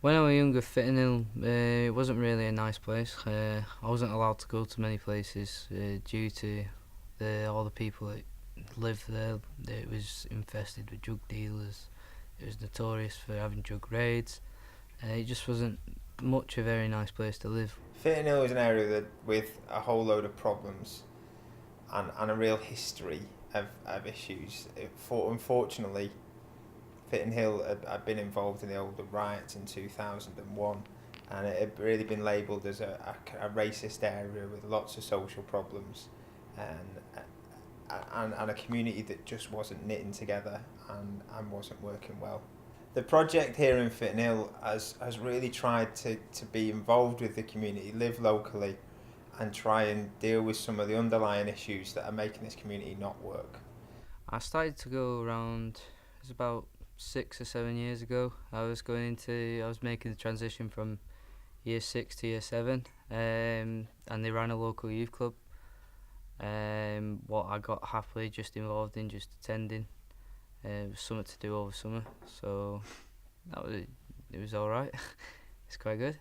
When I was younger, Fitton Hill, it wasn't really a nice place. I wasn't allowed to go to many places due to all the people that lived there. It was infested with drug dealers. It was notorious for having drug raids. It just wasn't much a very nice place to live. Fitton Hill is an area that with a whole load of problems and a real history of issues. Unfortunately, Fitton Hill had been involved in the older riots in 2001, and it had really been labelled as a racist area with lots of social problems, and a community that just wasn't knitting together and wasn't working well. The project here in Fitton Hill has really tried to be involved with the community, live locally, and try and deal with some of the underlying issues that are making this community not work. I started to go around, it was about 6 or 7 years ago. I was making the transition from year 6 to year 7, and they ran a local youth club. What I got happily just involved in, just attending. It was something to do over summer, so it was all right. It's quite good.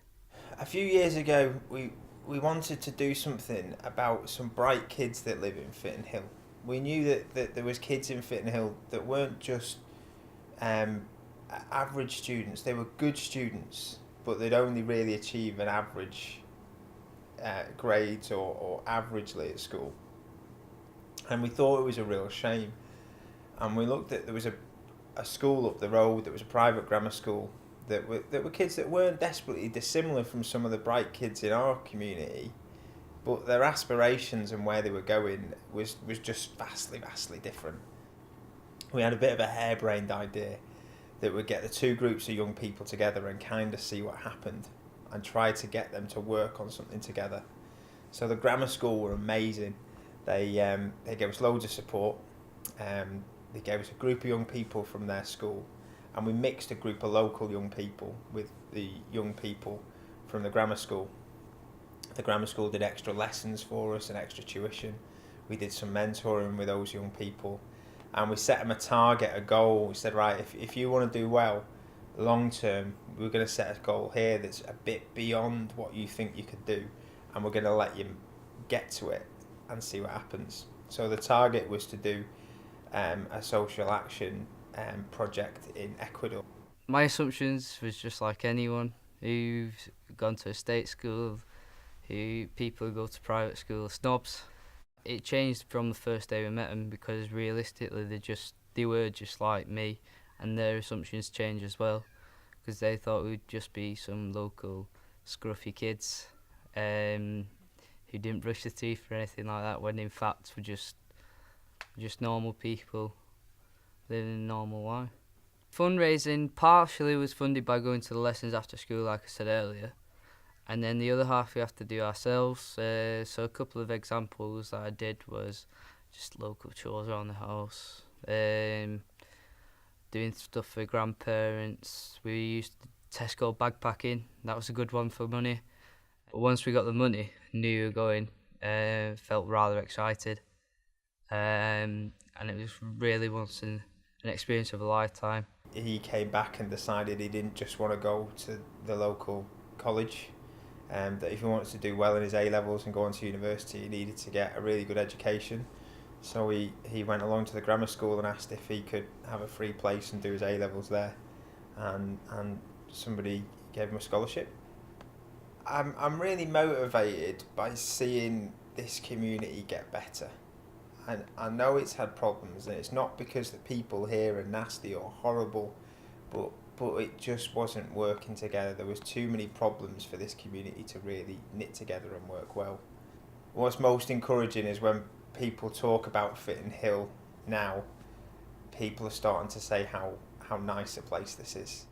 A few years ago, we wanted to do something about some bright kids that live in Fitton Hill. We knew that there was kids in Fitton Hill that weren't just average students. They were good students, but they'd only really achieve an average grades or averagely at school. And we thought it was a real shame. And we looked at, there was a school up the road that was a private grammar school that were kids that weren't desperately dissimilar from some of the bright kids in our community, but their aspirations and where they were going was just vastly different. We had a bit of a harebrained idea that would get the two groups of young people together and kind of see what happened and try to get them to work on something together. So the grammar school were amazing. They gave us loads of support. They gave us a group of young people from their school, and we mixed a group of local young people with the young people from the grammar school. The grammar school did extra lessons for us and extra tuition. We did some mentoring with those young people, and we set them a target, a goal. We said, right, if you want to do well long term, we're going to set a goal here that's a bit beyond what you think you could do, and we're going to let you get to it and see what happens. So the target was to do a social action project in Ecuador. My assumptions was just like anyone who's gone to a state school, people who go to private school are snobs. It changed from the first day we met them, because realistically they were just like me, and their assumptions changed as well, because they thought we'd just be some local scruffy kids who didn't brush their teeth or anything like that, when in fact we're just normal people living a normal life. Fundraising partially was funded by going to the lessons after school, like I said earlier, and then the other half we have to do ourselves. So a couple of examples that I did was just local chores around the house, doing stuff for grandparents. We used Tesco backpacking. That was a good one for money. But once we got the money, knew we were going, felt rather excited. And it was really once an experience of a lifetime. He came back and decided he didn't just want to go to the local college, that if he wanted to do well in his A-levels and go on to university, he needed to get a really good education. So he went along to the grammar school and asked if he could have a free place and do his A-levels there, and somebody gave him a scholarship. I'm really motivated by seeing this community get better. And I know it's had problems, and it's not because the people here are nasty or horrible, but it just wasn't working together. There was too many problems for this community to really knit together and work well. What's most encouraging is when people talk about Fitton Hill now, people are starting to say how nice a place this is.